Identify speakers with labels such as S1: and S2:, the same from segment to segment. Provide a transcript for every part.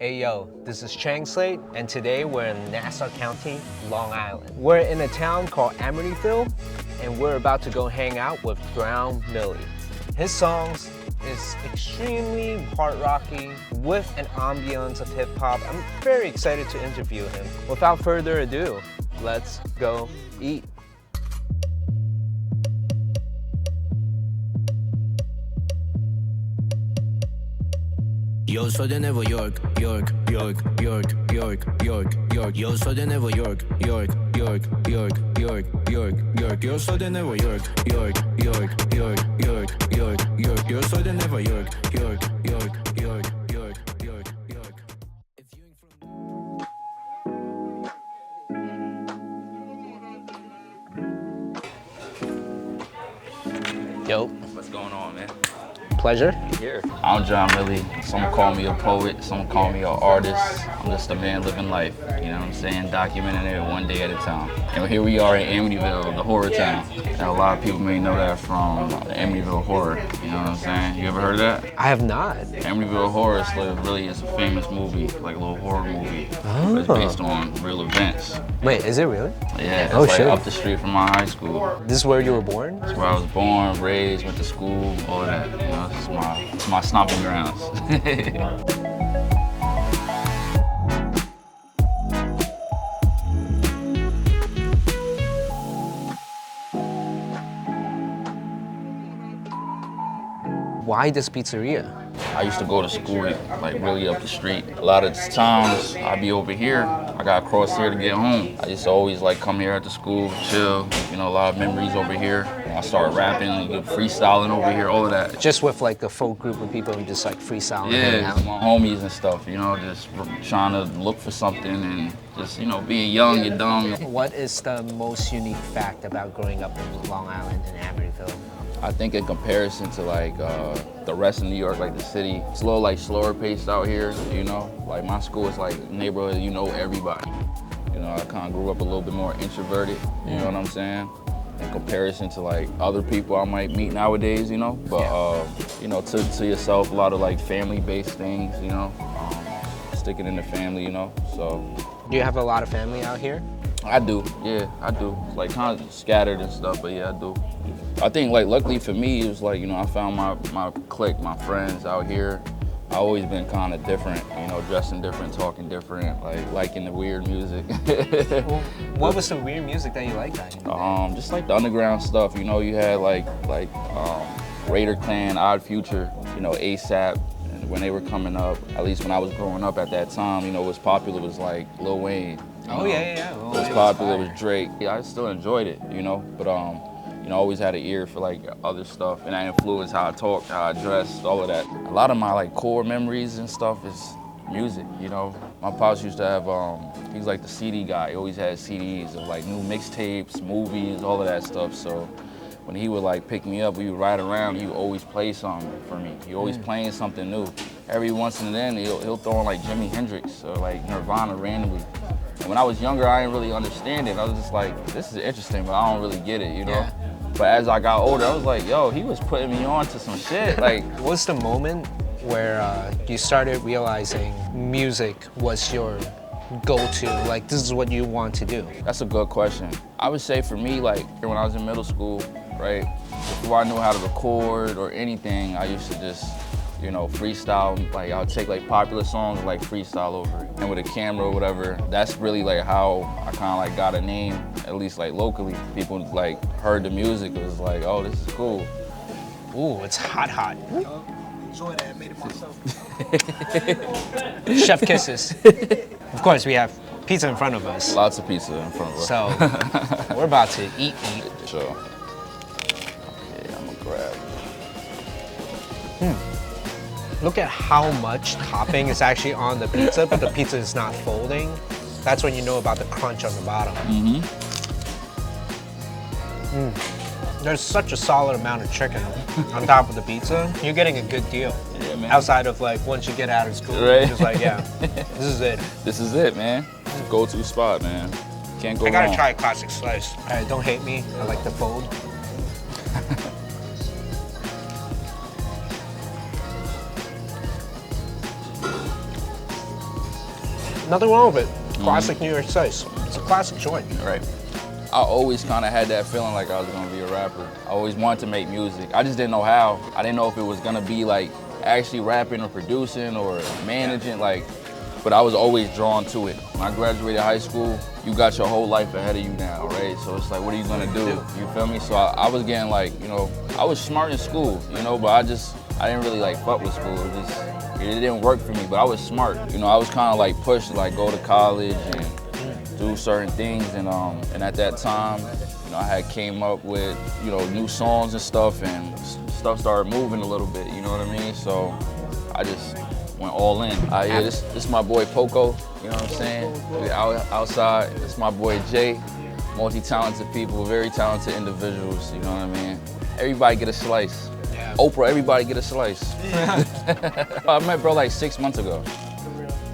S1: Hey yo, this is Chengslate, and today we're in Nassau County, Long Island. We're in a town called Amityville, and we're about to go hang out with DrownMili. His songs is extremely hard rocky with an ambience of hip hop. I'm very excited to interview him. Without further ado, let's go eat.
S2: Yo soy de Nueva York, York, York, York, York, York, York. Yo soy de Nueva York, York, York, York, York, York, York. Yo soy de Nueva York, York, York, York, York, York, York. Yo soy de Nueva York, York, York, York, York, York, York.
S1: Yo,
S3: What's going on, man?
S1: pleasure.
S3: Here. I'm DrownMili. Some call me a poet, some call me an artist. I'm just a man living life, you know what I'm saying? Documenting it one day at a time. And here we are in Amityville, the horror town. And a lot of people may know that from Amityville Horror, you know what I'm saying? You ever heard of that?
S1: I have not.
S3: Amityville Horror is a famous movie, like a little horror movie. But it's based on real events.
S1: Wait, is it really?
S3: Yeah, it's
S1: Oh,
S3: like
S1: shit.
S3: up the street from my high school.
S1: This is where you were born?
S3: It's where I was born, raised, went to school, all of that. You know, it's my stomping grounds.
S1: Why this pizzeria?
S3: I used to go to school like really up the street. A lot of times I'd be over here. I gotta cross here to get home. I used to always like come here after school, chill. You know, a lot of memories over here. I started rapping and freestyling over here, all of that.
S1: Just with like a folk group of people and just like freestyling and hanging
S3: Yeah,
S1: out?
S3: my homies and stuff, you know, just trying to look for something and just, you know, being young and dumb.
S1: What is the most unique fact about growing up in Long Island and Amityville?
S3: I think in comparison to like the rest of New York, like the city, it's a little like slower paced out here, you know? Like my school is like neighborhood, you know everybody. You know, I kind of grew up a little bit more introverted, you know what I'm saying? In comparison to like other people I might meet nowadays, you know? But, you know, to yourself, a lot of like family-based things, you know? Sticking in the family, you know? So.
S1: Do you have a lot of family out here?
S3: I do, yeah, I do. Like kind of scattered and stuff, but yeah, I do. I think like luckily for me, it was like, you know, I found my clique, my friends out here. I always been kind of different, you know, dressing different, talking different, like liking the weird music.
S1: Well, what was the weird music that you liked back in the day?
S3: Just like the underground stuff, you know, you had like Raider Clan, Odd Future, you know, ASAP. And when they were coming up, at least when I was growing up at that time, you know, what was popular was like Lil Wayne.
S1: Oh, yeah.
S3: What was popular was Drake. Yeah, I still enjoyed it, you know, but you know, I always had an ear for like other stuff, and that influenced how I talked, how I dressed, all of that. A lot of my like core memories and stuff is music, you know. My pops used to have, he was like the CD guy. He always had CDs of like new mixtapes, movies, all of that stuff. So when he would like pick me up, we would ride around, he would always play something for me. He always playing something new. Every once and then he'll throw on like Jimi Hendrix or like Nirvana randomly. And when I was younger, I didn't really understand it. I was just like, this is interesting, but I don't really get it, you know?
S1: Yeah.
S3: But as I got older, I was like, yo, he was putting me on to some shit. Like,
S1: What's the moment where you started realizing music was your go-to? Like, this is what you want to do?
S3: that's a good question. I would say for me, like, when I was in middle school, right, before I knew how to record or anything, I used to just, you know, freestyle. Like, I would take like popular songs and like freestyle over it. And with a camera or whatever, that's really like how I kind of like got a name, at least like locally. People like heard the music, it was like, oh, this is cool.
S1: Ooh, it's hot.
S4: Enjoy that, made it myself.
S1: Chef kisses. Of course, we have pizza in front of us.
S3: Lots of pizza in front of us.
S1: So we're about to eat.
S3: Sure. Yeah, I'm gonna grab.
S1: Look at how much topping is actually on the pizza, but the pizza is not folding. That's when you know about the crunch on the bottom. There's such a solid amount of chicken on top of the pizza. You're getting a good deal.
S3: Yeah, man.
S1: Outside of like once you get out of school,
S3: Right.
S1: you're just like, yeah, this is it.
S3: This is it, man. Go-to spot, man. Can't go
S1: I gotta
S3: wrong.
S1: try a classic slice. All right, don't hate me. I like the fold. Nothing wrong with it. Classic New York taste. It's a classic joint.
S3: Right. I always kind of had that feeling like I was gonna be a rapper. I always wanted to make music. I just didn't know how. I didn't know if it was gonna be like actually rapping or producing or managing, like, but I was always drawn to it. When I graduated high school, you got your whole life ahead of you now, right? So it's like, what are you gonna do? You feel me? So I was getting like, you know, I was smart in school, you know, but I didn't really like fuck with school. It didn't work for me, but I was smart. You know, I was kind of like pushed to like go to college and do certain things, and at that time, you know, I had came up with, you know, new songs and stuff started moving a little bit, you know what I mean? So I just went all in. Yeah, this is my boy Poco, you know what I'm saying? We outside, this is my boy Jay, multi-talented people, very talented individuals, you know what I mean? Everybody get a slice. Yeah. Oprah, everybody get a slice. Yeah. I met bro like 6 months ago.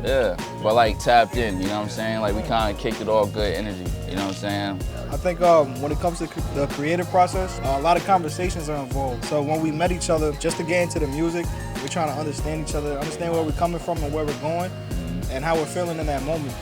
S3: Yeah, but like tapped in, you know what I'm saying? Like we kind of kicked it all good energy, you know what I'm saying?
S4: I think when it comes to the creative process, a lot of conversations are involved. So when we met each other, just to get into the music, we're trying to understand each other, understand where we're coming from and where we're going, and how we're feeling in that moment.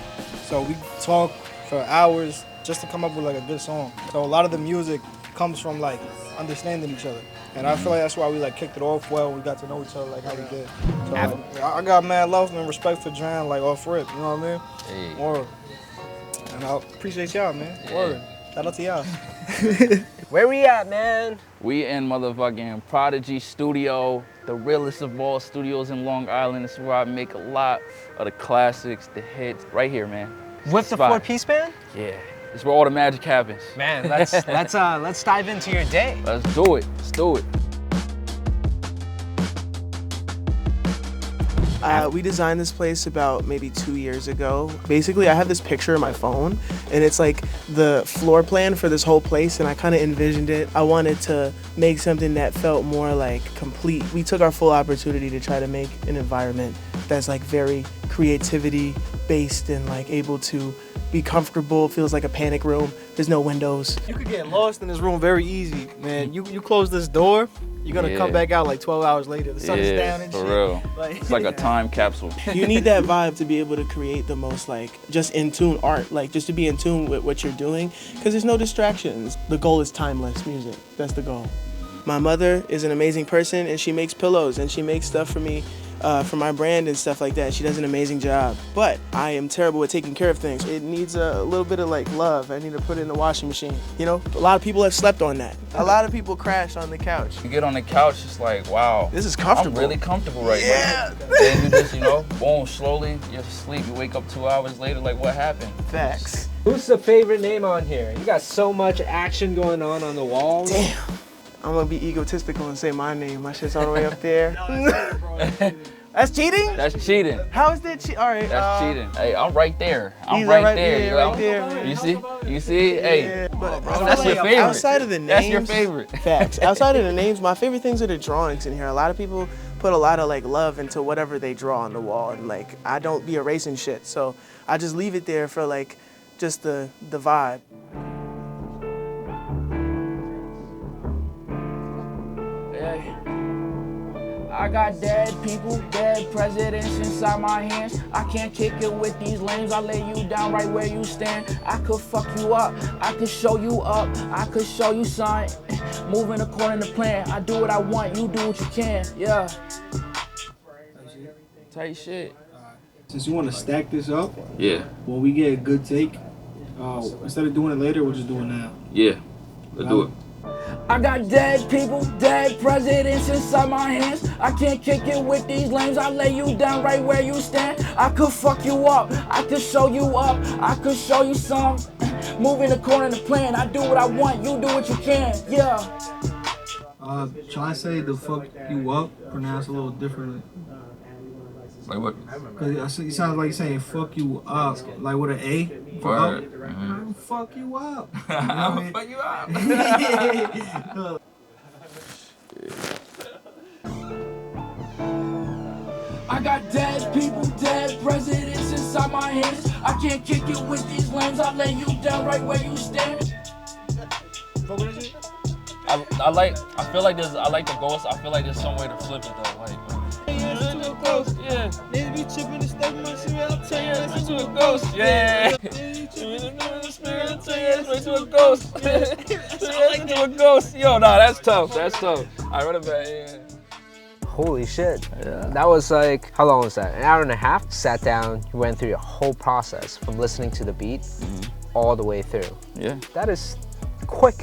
S4: So we talk for hours just to come up with like a good song. So a lot of the music comes from like understanding each other. And I feel like that's why we like kicked it off well. We got to know each other like how we did. So like, I got mad love and respect for Drown like off rip, you know what I mean?
S3: Hey.
S4: Word. And I appreciate y'all, man.
S3: Yeah.
S4: Word. Shout out to y'all.
S1: Where we at, man?
S3: We in motherfucking Prodigy Studio, the realest of all studios in Long Island. This is where I make a lot of the classics, the hits, right here, man.
S1: With the four-piece band?
S3: Yeah. It's where all the magic happens.
S1: Man, let's dive into your day.
S3: Let's do it. Let's do it.
S5: We designed this place about maybe 2 years ago. Basically, I have this picture on my phone, and it's like the floor plan for this whole place, and I kind of envisioned it. I wanted to make something that felt more like complete. We took our full opportunity to try to make an environment that's like very creativity based and like able to be comfortable. Feels like a panic room. There's no windows.
S4: You could get lost in this room very easy, man. You close this door, you're gonna come back out like 12 hours later. The sun is down and
S3: for
S4: shit.
S3: real. It's like a time capsule.
S5: You need that vibe to be able to create the most like just in tune art, like just to be in tune with what you're doing, because there's no distractions. The goal is timeless music. That's the goal. My mother is an amazing person, and she makes pillows and she makes stuff for me. For my brand and stuff like that. She does an amazing job. But I am terrible at taking care of things. It needs a little bit of like love. I need to put it in the washing machine. You know, a lot of people have slept on that. A lot of people crash on the couch.
S3: You get on the couch, it's like, wow.
S5: This is comfortable.
S3: I'm really comfortable right now. And you just, you know, boom, slowly, you're asleep. You wake up 2 hours later, like, what happened?
S5: Facts.
S1: Who's the favorite name on here? You got so much action going on the walls.
S5: Damn. I'm gonna be egotistical and say my name. My shit's all the way up there. That's cheating?
S3: That's cheating.
S5: How is that cheating? All right.
S3: That's cheating. Hey, I'm right there. I'm
S5: He's
S3: right there.
S5: Yeah, right there.
S3: You see? You see? Hey,
S5: Yeah, but
S3: that's your favorite.
S5: Outside of the names,
S3: That's your favorite.
S5: Facts. Outside of the names, my favorite things are the drawings in here. A lot of people put a lot of like love into whatever they draw on the wall, and like I don't be erasing shit, so I just leave it there for like just the vibe.
S6: I got dead people, dead presidents inside my hands. I can't kick it with these lames. I lay you down right where you stand. I could fuck you up, I could show you up, I could show you something. Moving according to plan. I do what I want, you do what you can. Yeah. Tight shit.
S4: Since you want to stack this up,
S3: Yeah.
S4: when we get a good take, instead of doing it later, we'll just do it now.
S3: Yeah. Let's do it.
S6: I got dead people, dead presidents inside my hands. I can't kick it with these lames. I lay you down right where you stand. I could fuck you up, I could show you up, I could show you some. Moving according to plan. I do what I want, you do what you can. Yeah.
S4: Try to say the fuck you up, pronounce a little differently.
S3: Like what?
S4: Cause you sound like you're saying fuck you up, like with an A.
S3: Word.
S4: Fuck you up. You know
S3: I'm
S4: what I mean?
S3: fuck you up.
S6: I got dead people, dead presidents inside my hands. I can't kick it with these lames. I lay you down right where you stand.
S3: I like the ghost. I feel like there's some way to flip it though. Like ghost. Yeah.
S4: Niggas be tripping and stuff in my shit. I'll tell you
S3: Turn to a ghost. Yeah. The spirit will turn you into a ghost. Turn into a ghost. Yo, nah, that's tough. That's tough. I read about it. Yeah.
S1: Holy shit.
S3: Yeah.
S1: That was like, how long was that? An hour and a half? Sat down, you went through your whole process from listening to the beat all the way through.
S3: Yeah.
S1: That is quick.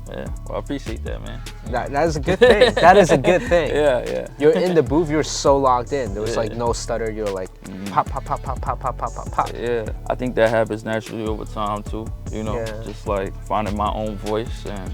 S3: Yeah. Well, I appreciate that, man.
S1: That is a good thing. That is a good thing.
S3: Yeah.
S1: You're in the booth, you're so locked in. There was
S3: Yeah.
S1: like no stutter. You're like pop, pop, pop, pop, pop, pop, pop, pop, pop.
S3: Yeah. I think that happens naturally over time too. You know,
S1: Yeah.
S3: just like finding my own voice and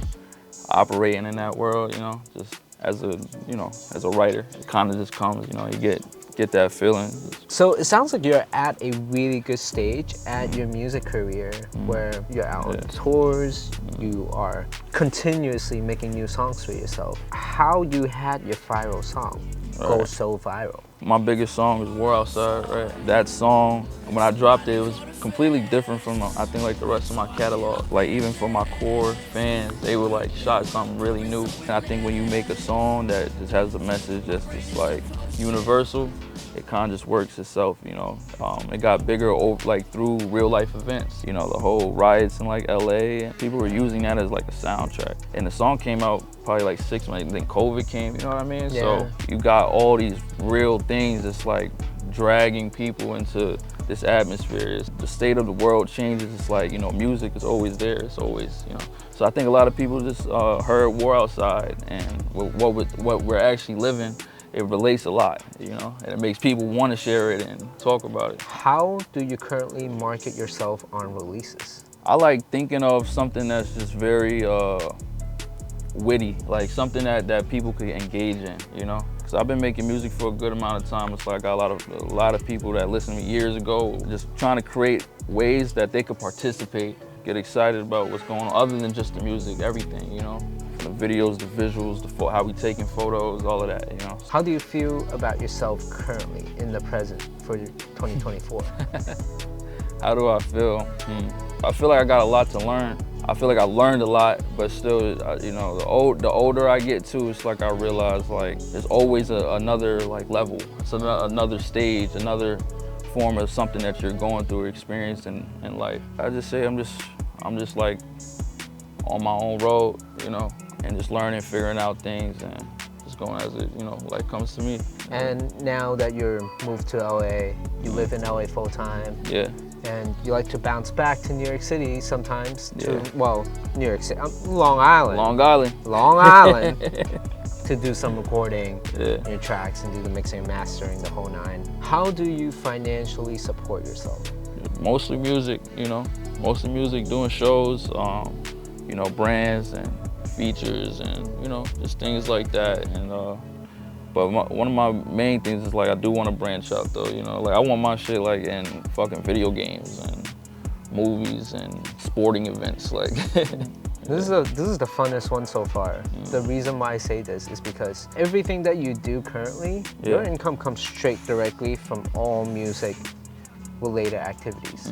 S3: operating in that world. You know, just as a writer, it kind of just comes. You know, you get that feeling.
S1: So it sounds like you're at a really good stage at your music career where you're out on tours, you are continuously making new songs for yourself. How you had your viral song go so viral?
S3: My biggest song is War Outside, right? That song, when I dropped it, it was completely different from, I think, like the rest of my catalog. Like even for my core fans, they were like, shot something really new. And I think when you make a song that just has a message that's just like universal, it kind of just works itself, you know. It got bigger like through real life events, you know, the whole riots in like LA, and people were using that as like a soundtrack. And the song came out probably like 6 months, then COVID came, you know what I mean?
S1: Yeah.
S3: So you got all these real things that's like dragging people into this atmosphere. The state of the world changes. It's like, you know, music is always there. It's always, you know. So I think a lot of people just heard War Outside, and what we're actually living, it relates a lot, you know, and it makes people want to share it and talk about it.
S1: How do you currently market yourself on releases?
S3: I like thinking of something that's just very witty, like something that people could engage in, you know. Because I've been making music for a good amount of time. It's like I got a lot of people that listened to me years ago, just trying to create ways that they could participate, get excited about what's going on, other than just the music, everything, you know. The videos, the visuals, how we taking photos, all of that, you know.
S1: How do you feel about yourself currently in the present for 2024?
S3: How do I feel? I feel like I got a lot to learn. I feel like I learned a lot, but still, you know, the older I get too, it's like I realize like there's always another like level, it's another stage, another form of something that you're going through or experiencing in life. I just say I'm just like on my own road, you know, and just learning, figuring out things, and just going as it, you know, like comes to me.
S1: And now that you're moved to LA, you live in LA full time.
S3: Yeah.
S1: And you like to bounce back to New York City sometimes.
S3: Yeah.
S1: New York City, Long Island.
S3: Long Island.
S1: Long Island. To do some recording,
S3: Yeah.
S1: your tracks, and do the mixing and mastering, the whole nine. How do you financially support yourself?
S3: Mostly music, you know. Mostly music, doing shows, you know, brands and features and, you know, just things like that. And but one of my main things is like I do want to branch out though, you know, like I want my shit like in fucking video games and movies and sporting events, like.
S1: This is the funnest one so far. The reason why I say this is because everything that you do currently, your income comes straight directly from all music related activities.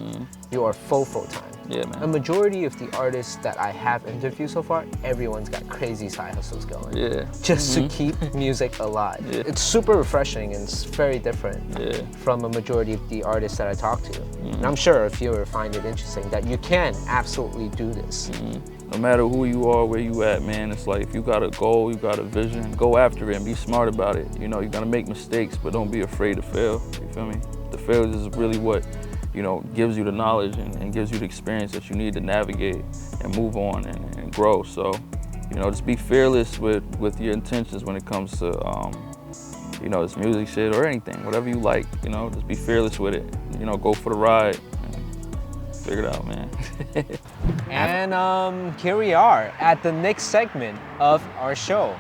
S1: You are full-time.
S3: Yeah, man.
S1: A majority of the artists that I have interviewed so far, everyone's got crazy side hustles going.
S3: Yeah.
S1: Just to keep music alive.
S3: Yeah.
S1: It's super refreshing and it's very different
S3: Yeah.
S1: from a majority of the artists that I talk to. And I'm sure if you find it interesting that you can absolutely do this.
S3: No matter who you are, where you at, man, it's like if you got a goal, you got a vision, go after it and be smart about it. You know, you're gonna make mistakes, but don't be afraid to fail, you feel me? The failures is really what, you know, gives you the knowledge and gives you the experience that you need to navigate and move on and grow. So, you know, just be fearless with your intentions when it comes to, you know, this music shit or anything, whatever you like, you know, just be fearless with it. You know, go for the ride and figure it out, man.
S1: And here we are at the next segment of our show.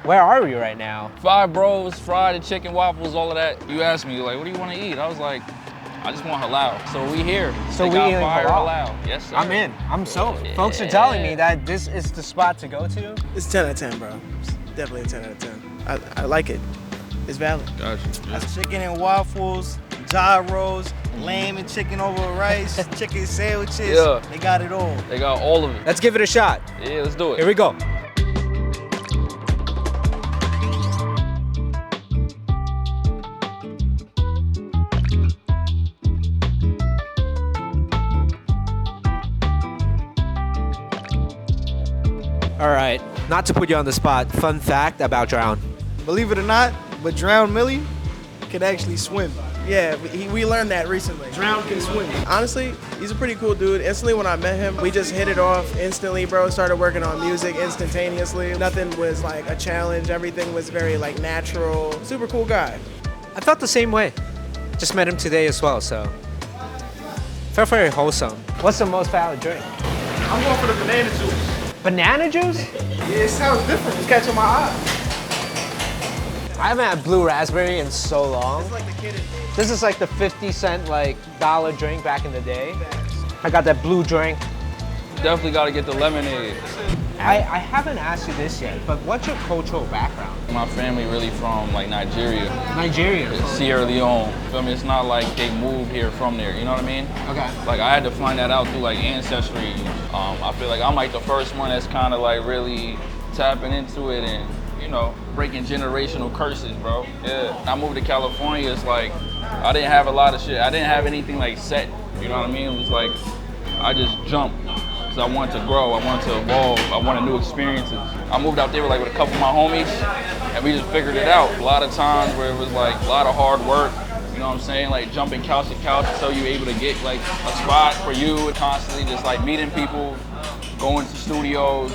S1: Where are we right now?
S3: Five bros, fried chicken, waffles, all of that. You asked me, like, what do you want to eat? I was like, I just want halal. So we here.
S1: So
S3: They
S1: we
S3: got
S1: eating
S3: fire
S1: halal.
S3: Yes, sir.
S1: I'm in. I'm sold. Folks are telling me that this is the spot to go to.
S5: It's 10 out of 10, bro. It's definitely a 10 out of 10. I like it. It's valid.
S3: Gotcha.
S4: That's chicken and waffles, gyros, lamb and chicken over rice, chicken sandwiches.
S3: Yeah.
S4: They got it all.
S3: They got all of it.
S1: Let's give it a shot.
S3: Yeah, let's do it.
S1: Here we go. All right, not to put you on the spot, fun fact about Drown.
S4: Believe it or not, but DrownMili can actually swim.
S5: Yeah, we learned that recently.
S4: Drown can swim.
S5: Honestly, he's a pretty cool dude. Instantly when I met him, we just hit it off instantly, bro. Started working on music instantaneously. Nothing was like a challenge. Everything was very like natural. Super cool guy.
S1: I felt the same way. Just met him today as well, so felt very wholesome. What's the most valid drink?
S4: I'm going for the banana juice.
S1: Banana juice?
S4: Yeah, it sounds different. It's catching my eye.
S1: I haven't had blue raspberry in so long.
S4: It's like the kid in me.
S1: This is like the 50-cent like dollar drink back in the day. I got that blue drink.
S3: Definitely got to get the lemonade.
S1: I haven't asked you this yet, but what's your cultural background?
S3: My family really from like Nigeria,
S1: Nigeria.
S3: Sierra Leone. Feel me? It's not like they moved here from there. You know what I mean?
S1: Okay.
S3: Like I had to find that out through like ancestry. I feel like I'm like the first one that's kind of like really tapping into it and, you know, breaking generational curses, bro. Yeah. I moved to California. It's like I didn't have a lot of shit. I didn't have anything like set. You know what I mean? It was like I just jumped. Because I wanted to grow, I wanted to evolve, I wanted new experiences. I moved out there with a couple of my homies, and we just figured it out. A lot of times where it was like a lot of hard work, you know what I'm saying? Like jumping couch to couch until you're able to get like a spot for you, and constantly just like meeting people, going to studios,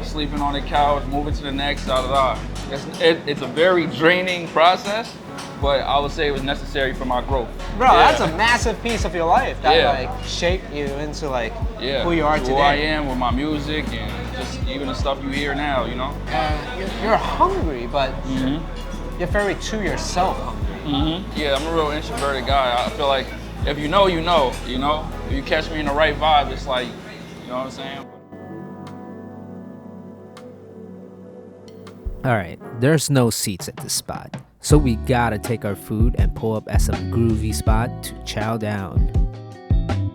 S3: sleeping on the couch, moving to the next, It's a very draining process, but I would say it was necessary for my growth.
S1: Bro,
S3: Yeah.
S1: that's a massive piece of your life that
S3: Yeah.
S1: like shaped you into like
S3: Yeah,
S1: who you are today.
S3: who I am with my music and just even the stuff you hear now, you know?
S1: You're hungry, but you're very to yourself hungry.
S3: Yeah, I'm a real introverted guy. I feel like if you know, you know, you know? If you catch me in the right vibe, it's like, you know what I'm saying?
S7: All right, there's no seats at this spot, so we gotta take our food and pull up at some groovy spot to chow down.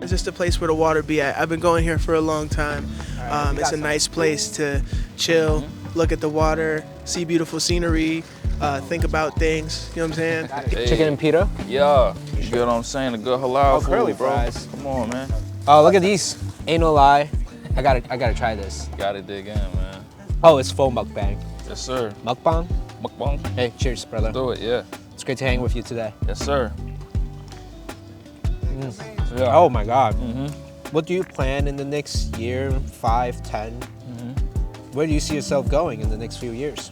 S5: It's just a place where the water be at. I've been going here for a long time. It's a nice place to chill, look at the water, see beautiful scenery, think about things. You know what I'm saying?
S3: Hey.
S1: Chicken and pita.
S3: Yeah, you get what I'm saying? A good halal food,
S1: curly
S3: bro.
S1: fries.
S3: Come on, man.
S1: Oh, look at these. Ain't no lie. I gotta try this.
S3: Gotta dig in, man.
S1: Oh, it's full mukbang.
S3: Yes, sir.
S1: Mukbang?
S3: Mukbang.
S1: Hey, cheers, brother.
S3: Do it, yeah.
S1: It's great to hang with you today.
S3: Yes, sir. Yeah.
S1: Oh my God.
S3: Mm-hmm.
S1: What do you plan in the next year, 5, 10? Where do you see yourself going in the next few years?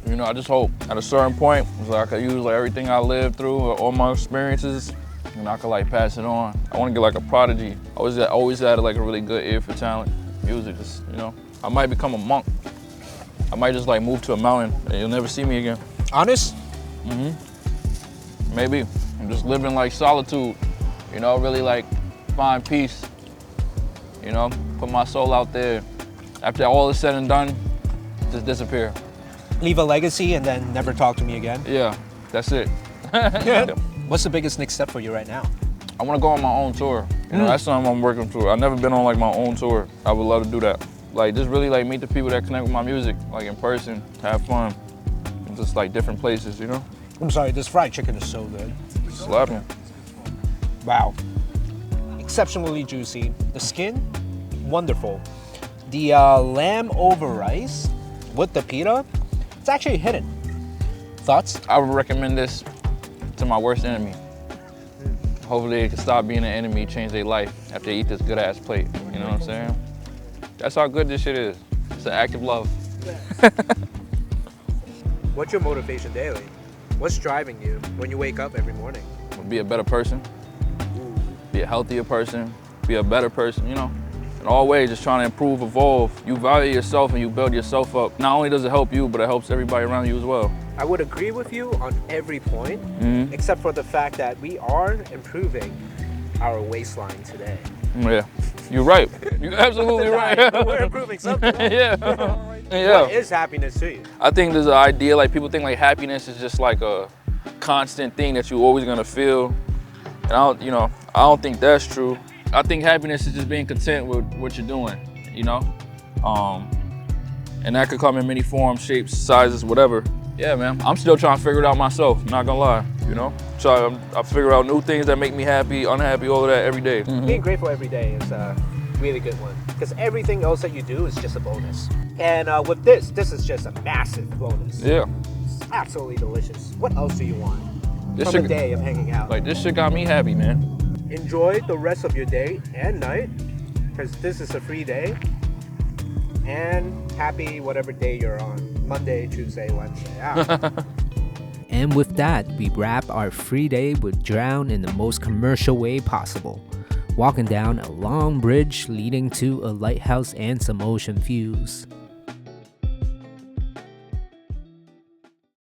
S3: You know, I just hope at a certain point, it's like I could use like everything I lived through, all my experiences, and I could like pass it on. I want to get like a prodigy. I always had like a really good ear for talent, music. Just, you know, I might become a monk. I might just like move to a mountain and you'll never see me again.
S1: Honest?
S3: Maybe. I'm just living like solitude, you know, really like find peace, you know, put my soul out there. After all is said and done, just disappear.
S1: Leave a legacy and then never talk to me again?
S3: Yeah, that's it.
S1: What's the biggest next step for you right now?
S3: I want to go on my own tour. You know, that's something I'm working through. I've never been on like my own tour. I would love to do that. Like just really like meet the people that connect with my music, like in person, have fun, and just like different places, you know?
S1: I'm sorry, this fried chicken is so good.
S3: Slapping.
S1: Wow. Exceptionally juicy. The skin, wonderful. The lamb over rice with the pita, it's actually hidden. Thoughts?
S3: I would recommend this to my worst enemy. Hopefully they can stop being an enemy, change their life after they eat this good ass plate. You know what I'm saying? That's how good this shit is. It's an act of love.
S1: What's your motivation daily? What's driving you when you wake up every morning?
S3: Be a better person, be a healthier person, be a better person, you know? In all ways, just trying to improve, evolve. You value yourself and you build yourself up. Not only does it help you, but it helps everybody around you as well.
S1: I would agree with you on every point, except for the fact that we are improving our waistline today.
S3: Yeah, you're right. You're absolutely right.
S1: We're improving something.
S3: Yeah. Yeah.
S1: What is happiness to you?
S3: I think there's an idea, like people think like happiness is just like a constant thing that you're always gonna feel. And I don't think that's true. I think happiness is just being content with what you're doing, you know? And that could come in many forms, shapes, sizes, whatever. Yeah, man, I'm still trying to figure it out myself, not gonna lie, you know? I figure out new things that make me happy, unhappy, all of that every day.
S1: Being grateful every day is really good one. Because everything else that you do is just a bonus. And with this is just a massive bonus.
S3: Yeah.
S1: It's absolutely delicious. What else do you want
S3: This
S1: from a
S3: shit-
S1: day of hanging out?
S3: Like, this shit got me happy, man.
S1: Enjoy the rest of your day and night, because this is a free day. And happy whatever day you're on. Monday, Tuesday, Wednesday.
S7: And with that, we wrap our free day with Drown in the most commercial way possible, walking down a long bridge leading to a lighthouse and some ocean views.